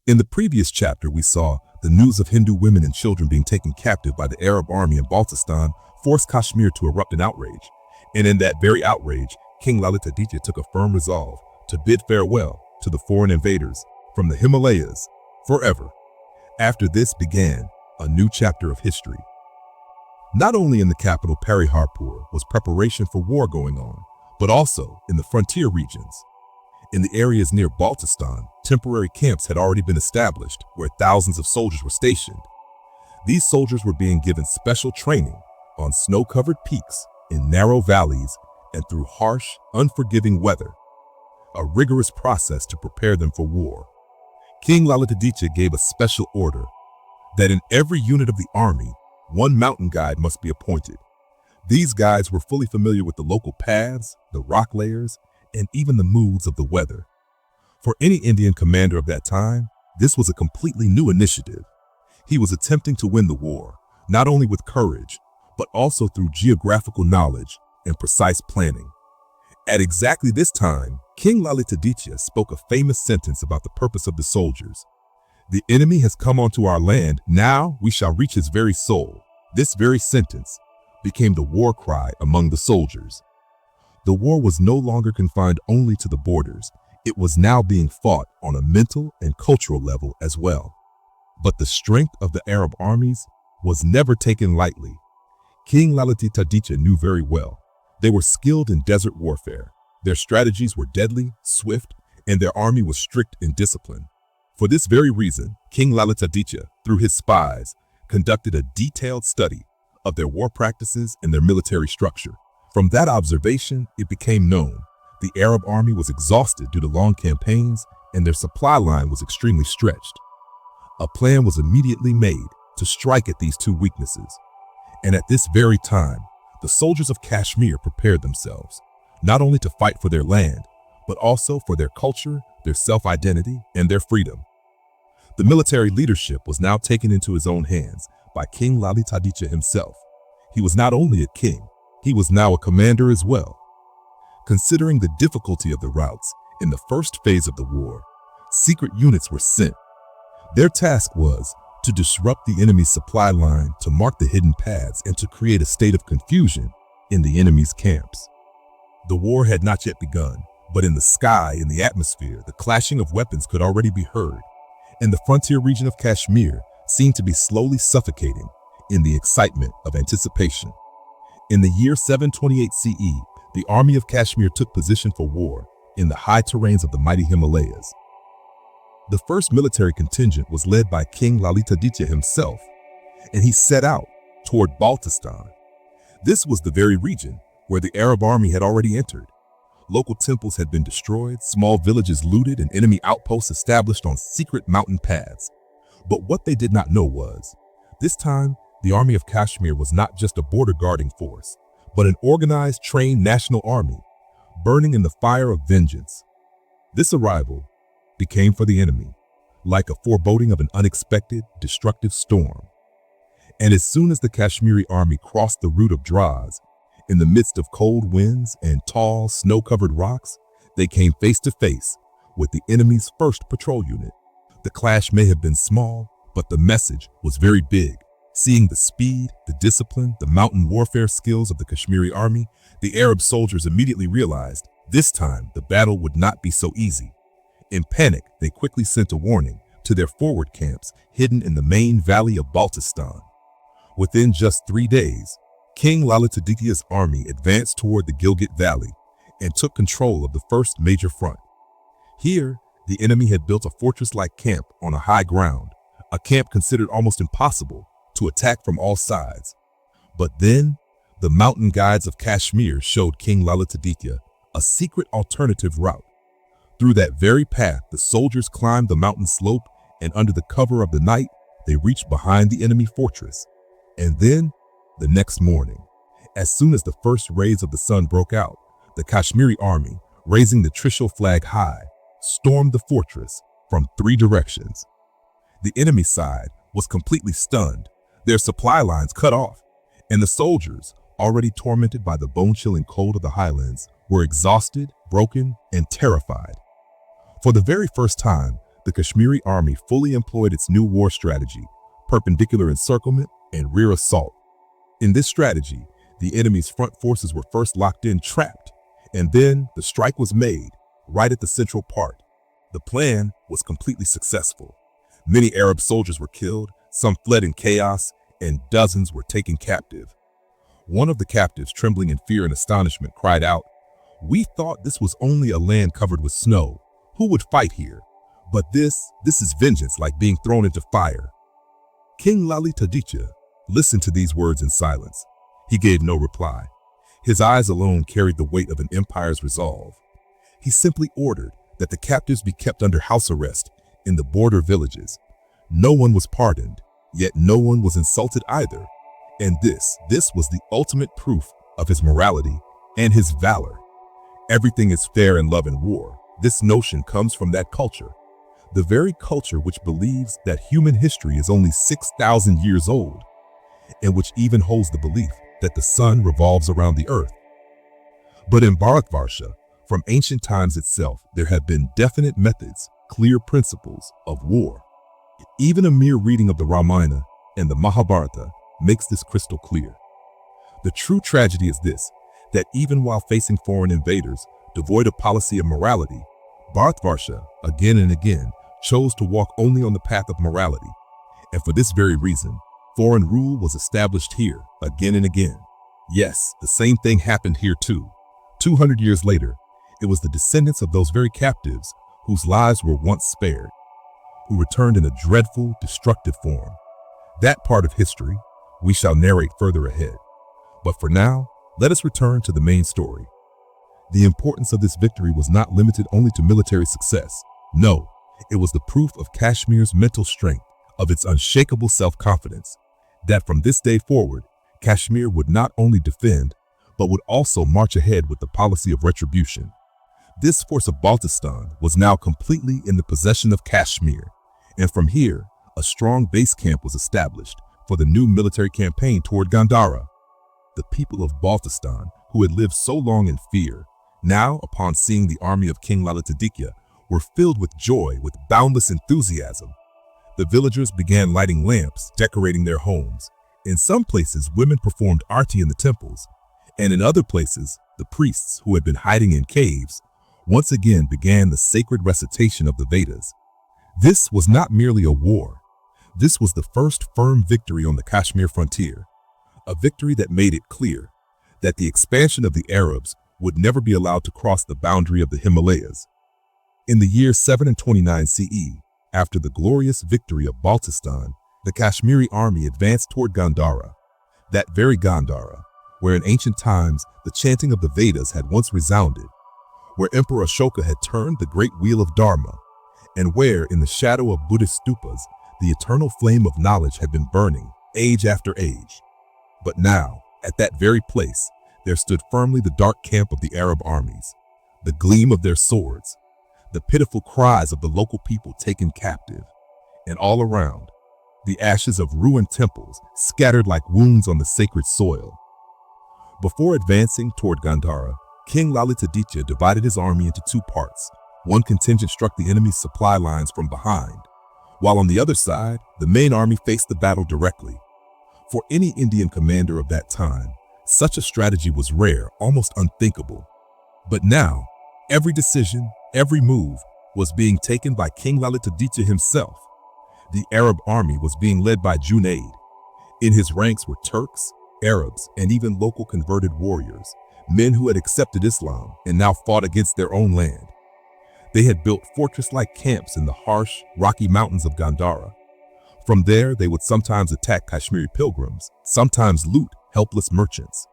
In the previous chapter, we saw the news of Hindu women and children being taken captive by the Arab army in Baltistan forced Kashmir to erupt in outrage. And in that very outrage, King Lalitaditya took a firm resolve to bid farewell to the foreign invaders from the Himalayas forever. After this began a new chapter of history. Not only in the capital Pariharpur was preparation for war going on, but also in the frontier regions. In the areas near Baltistan, temporary camps had already been established where thousands of soldiers were stationed. These soldiers were being given special training on snow-covered peaks, in narrow valleys, and through harsh, unforgiving weather, a rigorous process to prepare them for war. King Lalitaditya gave a special order that in every unit of the army, one mountain guide must be appointed. These guides were fully familiar with the local paths, the rock layers, and even the moods of the weather. For any Indian commander of that time, this was a completely new initiative. He was attempting to win the war, not only with courage, but also through geographical knowledge and precise planning. At exactly this time, King Lalitaditya spoke a famous sentence about the purpose of the soldiers. "The enemy has come onto our land, now we shall reach his very soul." This very sentence became the war cry among the soldiers. The war was no longer confined only to the borders. It was now being fought on a mental and cultural level as well. But the strength of the Arab armies was never taken lightly. King Lalitaditya knew very well. They were skilled in desert warfare. Their strategies were deadly, swift, and their army was strict in discipline. For this very reason, King Lalitaditya, through his spies, conducted a detailed study of their war practices and their military structure. From that observation, it became known the Arab army was exhausted due to long campaigns and their supply line was extremely stretched. A plan was immediately made to strike at these two weaknesses. And at this very time, the soldiers of Kashmir prepared themselves, not only to fight for their land, but also for their culture, their self-identity, and their freedom. The military leadership was now taken into his own hands by King Lalitaditya himself. He was not only a king, he was now a commander as well. Considering the difficulty of the routes in the first phase of the war, secret units were sent. Their task was to disrupt the enemy's supply line, to mark the hidden paths, and to create a state of confusion in the enemy's camps. The war had not yet begun, but in the sky, in the atmosphere, the clashing of weapons could already be heard, and the frontier region of Kashmir seemed to be slowly suffocating in the excitement of anticipation. In the year 728 CE, the army of Kashmir took position for war in the high terrains of the mighty Himalayas. The first military contingent was led by King Lalitaditya himself, and he set out toward Baltistan. This was the very region where the Arab army had already entered. Local temples had been destroyed, small villages looted, and enemy outposts established on secret mountain paths. But what they did not know was, this time, the army of Kashmir was not just a border guarding force, but an organized, trained national army, burning in the fire of vengeance. This arrival became for the enemy like a foreboding of an unexpected, destructive storm. And as soon as the Kashmiri army crossed the route of Dras, in the midst of cold winds and tall, snow-covered rocks, they came face to face with the enemy's first patrol unit. The clash may have been small, but the message was very big. Seeing the speed, the discipline, the mountain warfare skills of the Kashmiri army, the Arab soldiers immediately realized this time the battle would not be so easy. In panic, they quickly sent a warning to their forward camps hidden in the main valley of Baltistan. Within just 3 days, King Lalitaditya's army advanced toward the Gilgit Valley and took control of the first major front. Here, the enemy had built a fortress-like camp on a high ground, a camp considered almost impossible to attack from all sides. But then, the mountain guides of Kashmir showed King Lalitaditya a secret alternative route. Through that very path, the soldiers climbed the mountain slope, and under the cover of the night, they reached behind the enemy fortress. And then, the next morning, as soon as the first rays of the sun broke out, the Kashmiri army, raising the Trishul flag high, stormed the fortress from 3 directions. The enemy side was completely stunned, their supply lines cut off, and the soldiers, already tormented by the bone-chilling cold of the highlands, were exhausted, broken, and terrified. For the very first time, the Kashmiri army fully employed its new war strategy, perpendicular encirclement and rear assault. In this strategy, the enemy's front forces were first locked in trapped, and then the strike was made right at the central part. The plan was completely successful. Many Arab soldiers were killed, some fled in chaos, and dozens were taken captive. One of the captives, trembling in fear and astonishment, cried out, "We thought this was only a land covered with snow. Who would fight here? But this is vengeance, like being thrown into fire." King Lalitaditya listened to these words in silence. He gave no reply. His eyes alone carried the weight of an empire's resolve. He simply ordered that the captives be kept under house arrest in the border villages. No one was pardoned, yet no one was insulted either. And this was the ultimate proof of his morality and his valor. Everything is fair in love and war. This notion comes from that culture, the very culture which believes that human history is only 6,000 years old, and which even holds the belief that the sun revolves around the earth. But in Bharatvarsha, from ancient times itself, there have been definite methods, clear principles of war. Even a mere reading of the Ramayana and the Mahabharata makes this crystal clear. The true tragedy is this, that even while facing foreign invaders, devoid of policy and morality, Bharatvarsha, again and again, chose to walk only on the path of morality. And for this very reason, foreign rule was established here again and again. Yes, the same thing happened here too. 200 years later, it was the descendants of those very captives whose lives were once spared, who returned in a dreadful, destructive form. That part of history we shall narrate further ahead. But for now, let us return to the main story. The importance of this victory was not limited only to military success. No, it was the proof of Kashmir's mental strength, of its unshakable self-confidence, that from this day forward, Kashmir would not only defend, but would also march ahead with the policy of retribution. This force of Baltistan was now completely in the possession of Kashmir, and from here, a strong base camp was established for the new military campaign toward Gandhara. The people of Baltistan, who had lived so long in fear, now, upon seeing the army of King Lalitaditya, were filled with joy, with boundless enthusiasm. The villagers began lighting lamps, decorating their homes. In some places, women performed arti in the temples, and in other places, the priests, who had been hiding in caves, once again began the sacred recitation of the Vedas. This was not merely a war. This was the first firm victory on the Kashmir frontier, a victory that made it clear that the expansion of the Arabs would never be allowed to cross the boundary of the Himalayas. In the year 729 CE, after the glorious victory of Baltistan, the Kashmiri army advanced toward Gandhara, that very Gandhara, where in ancient times the chanting of the Vedas had once resounded, where Emperor Ashoka had turned the great wheel of Dharma, and where, in the shadow of Buddhist stupas, the eternal flame of knowledge had been burning, age after age. But now, at that very place, there stood firmly the dark camp of the Arab armies, the gleam of their swords, the pitiful cries of the local people taken captive, and all around, the ashes of ruined temples scattered like wounds on the sacred soil. Before advancing toward Gandhara, King Lalitaditya divided his army into two parts. One contingent struck the enemy's supply lines from behind, while on the other side, the main army faced the battle directly. For any Indian commander of that time, such a strategy was rare, almost unthinkable. But now, every decision, every move was being taken by King Lalitaditya himself. The Arab army was being led by Junaid. In his ranks were Turks, Arabs, and even local converted warriors, men who had accepted Islam and now fought against their own land. They had built fortress-like camps in the harsh, rocky mountains of Gandhara. From there, they would sometimes attack Kashmiri pilgrims, sometimes loot helpless merchants.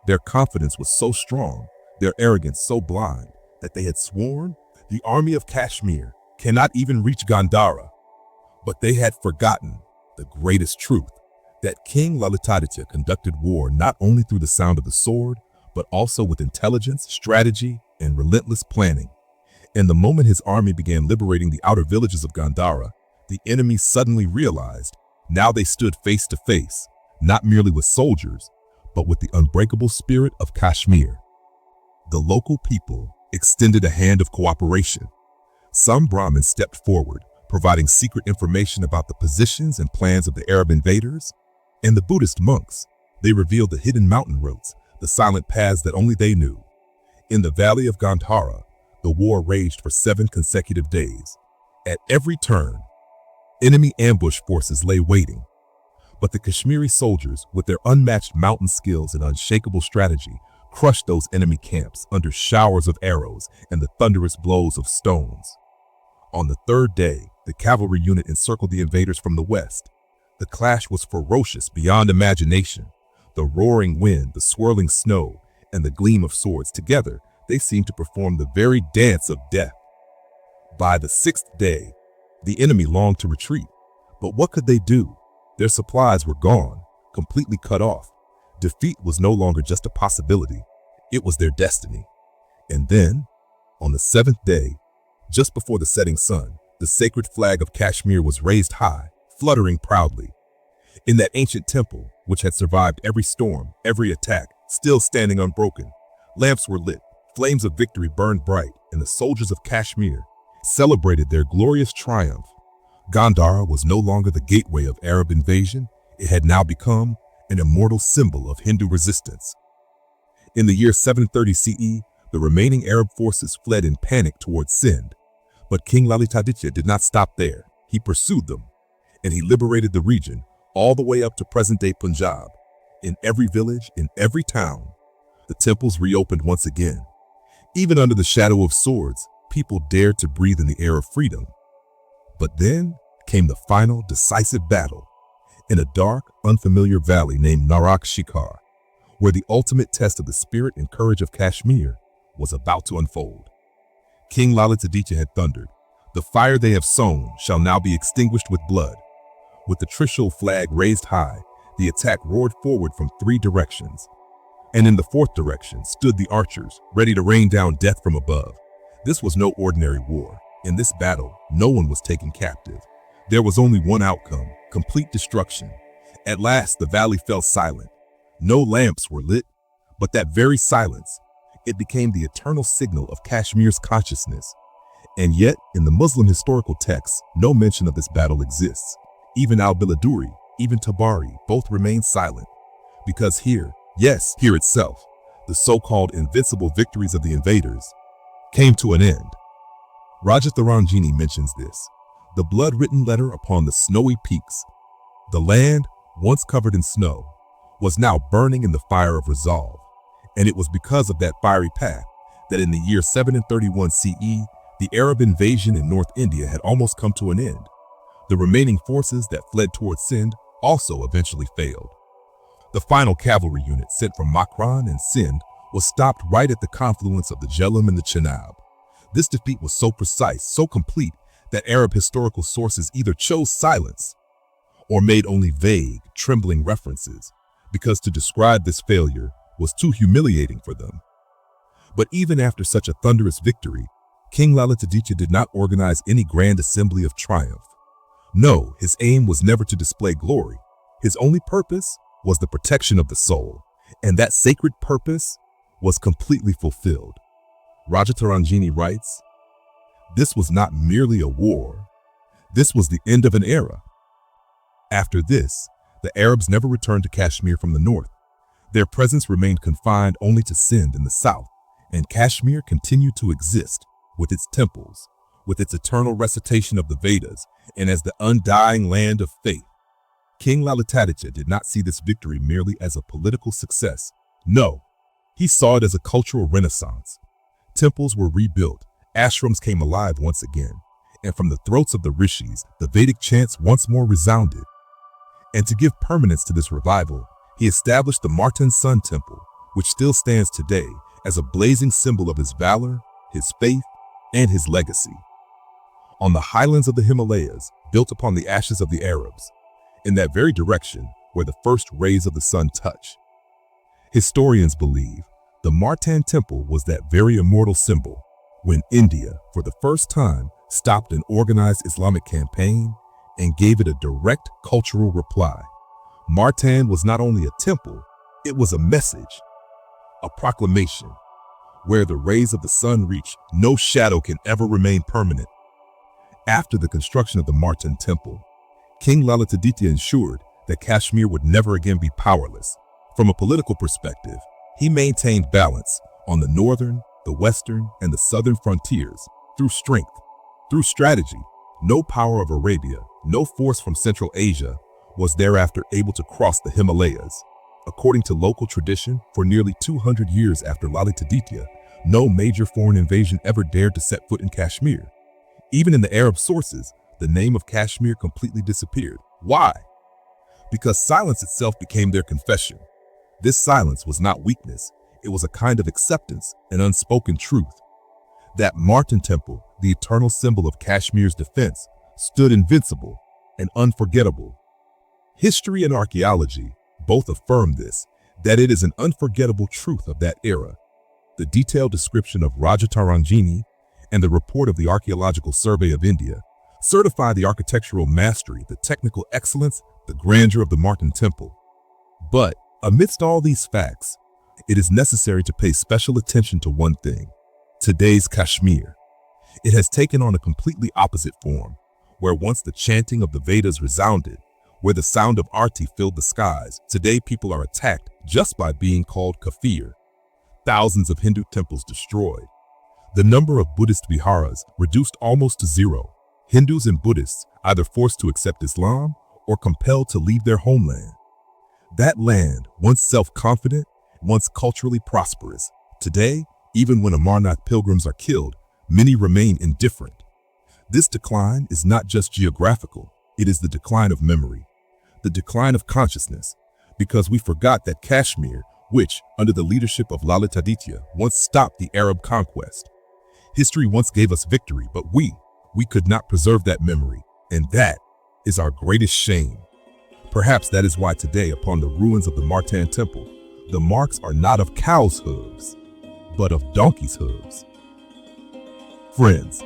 Their confidence was so strong, their arrogance so blind, that they had sworn the army of Kashmir cannot even reach Gandhara. But they had forgotten the greatest truth, that King Lalitaditya conducted war not only through the sound of the sword, but also with intelligence, strategy, and relentless planning. And the moment his army began liberating the outer villages of Gandhara, the enemy suddenly realized now they stood face to face, not merely with soldiers, but with the unbreakable spirit of Kashmir. The local people extended a hand of cooperation. Some Brahmins stepped forward, providing secret information about the positions and plans of the Arab invaders. And the Buddhist monks, they revealed the hidden mountain routes, the silent paths that only they knew. In the valley of Gandhara, the war raged for 7 consecutive days. At every turn, enemy ambush forces lay waiting. But the Kashmiri soldiers, with their unmatched mountain skills and unshakable strategy, crushed those enemy camps under showers of arrows and the thunderous blows of stones. On the 3rd day, the cavalry unit encircled the invaders from the west. The clash was ferocious beyond imagination. The roaring wind, the swirling snow, and the gleam of swords together, they seemed to perform the very dance of death. By the 6th day, the enemy longed to retreat. But what could they do? Their supplies were gone, completely cut off. Defeat was no longer just a possibility. It was their destiny. And then, on the 7th day, just before the setting sun, the sacred flag of Kashmir was raised high, fluttering proudly. In that ancient temple, which had survived every storm, every attack, still standing unbroken, lamps were lit, flames of victory burned bright, and the soldiers of Kashmir celebrated their glorious triumph. Gandhara was no longer the gateway of Arab invasion. It had now become an immortal symbol of Hindu resistance. In the year 730 CE, the remaining Arab forces fled in panic towards Sindh. But King Lalitaditya did not stop there. He pursued them, and he liberated the region all the way up to present-day Punjab. In every village, in every town, the temples reopened once again. Even under the shadow of swords, people dared to breathe in the air of freedom. But then came the final, decisive battle in a dark, unfamiliar valley named Narak Shikar, where the ultimate test of the spirit and courage of Kashmir was about to unfold. King Lalitaditya had thundered, "The fire they have sown shall now be extinguished with blood." With the Trishul flag raised high, the attack roared forward from 3 directions. And in the 4th direction stood the archers, ready to rain down death from above. This was no ordinary war. In this battle, no one was taken captive. There was only one outcome: complete destruction. At last, the valley fell silent. No lamps were lit, but that very silence, it became the eternal signal of Kashmir's consciousness. And yet, in the Muslim historical texts, no mention of this battle exists. Even al-Biladuri, even Tabari, both remain silent. Because here, yes, here itself, the so-called invincible victories of the invaders came to an end. Rajatharanjini mentions this: the blood-written letter upon the snowy peaks. The land, once covered in snow, was now burning in the fire of resolve. And it was because of that fiery path that in the year 731 CE, the Arab invasion in North India had almost come to an end. The remaining forces that fled towards Sindh also eventually failed. The final cavalry unit sent from Makran and Sindh was stopped right at the confluence of the Jhelum and the Chenab. This defeat was so precise, so complete, that Arab historical sources either chose silence or made only vague, trembling references, because to describe this failure was too humiliating for them. But even after such a thunderous victory, King Lalitaditya did not organize any grand assembly of triumph. No, his aim was never to display glory. His only purpose was the protection of the soul, and that sacred purpose was completely fulfilled. Rajatharanjini writes, "This was not merely a war. This was the end of an era." After this, the Arabs never returned to Kashmir from the north. Their presence remained confined only to Sindh in the south, and Kashmir continued to exist with its temples, with its eternal recitation of the Vedas, and as the undying land of faith. King Lalitaditya did not see this victory merely as a political success. No, he saw it as a cultural renaissance. Temples were rebuilt, ashrams came alive once again, and from the throats of the rishis, the Vedic chants once more resounded. And to give permanence to this revival, he established the Martand Sun Temple, which still stands today as a blazing symbol of his valor, his faith, and his legacy. On the highlands of the Himalayas, built upon the ashes of the Arabs, in that very direction where the first rays of the sun touch. Historians believe the Martand Temple was that very immortal symbol when India, for the first time, stopped an organized Islamic campaign and gave it a direct cultural reply. Martand was not only a temple, it was a message, a proclamation. Where the rays of the sun reach, no shadow can ever remain permanent. After the construction of the Martand Temple, King Lalitaditya ensured that Kashmir would never again be powerless. From a political perspective, he maintained balance on the northern, the western, and the southern frontiers through strength, through strategy. No power of Arabia, no force from Central Asia was thereafter able to cross the Himalayas. According to local tradition, for nearly 200 years after Lalitaditya, no major foreign invasion ever dared to set foot in Kashmir. Even in the Arab sources, the name of Kashmir completely disappeared. Why? Because silence itself became their confession. This silence was not weakness, it was a kind of acceptance, an unspoken truth. That Martand Temple, the eternal symbol of Kashmir's defense, stood invincible and unforgettable. History and archaeology both affirm this, that it is an unforgettable truth of that era. The detailed description of Rajataranjini and the report of the Archaeological Survey of India certify the architectural mastery, the technical excellence, the grandeur of the Martand Temple. But amidst all these facts, it is necessary to pay special attention to one thing: today's Kashmir. It has taken on a completely opposite form, where once the chanting of the Vedas resounded, where the sound of Arti filled the skies, today people are attacked just by being called kafir. Thousands of Hindu temples destroyed. The number of Buddhist viharas reduced almost to zero. Hindus and Buddhists either forced to accept Islam or compelled to leave their homeland. That land, once self-confident, once culturally prosperous, today, even when Amarnath pilgrims are killed, many remain indifferent. This decline is not just geographical, it is the decline of memory, the decline of consciousness, because we forgot that Kashmir, which, under the leadership of Lalitaditya, once stopped the Arab conquest. History once gave us victory, but we could not preserve that memory, and that is our greatest shame. Perhaps that is why today, upon the ruins of the Martand Temple, the marks are not of cows' hooves, but of donkeys' hooves. Friends,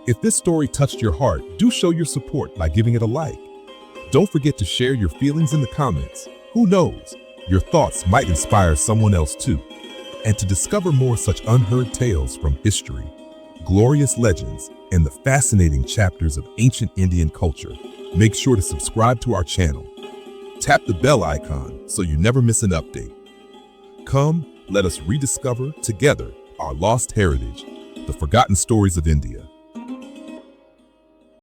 if this story touched your heart, do show your support by giving it a like. Don't forget to share your feelings in the comments. Who knows, your thoughts might inspire someone else too. And to discover more such unheard tales from history, glorious legends, and the fascinating chapters of ancient Indian culture, make sure to subscribe to our channel. Tap the bell icon so you never miss an update. Come, let us rediscover together our lost heritage, the forgotten stories of India.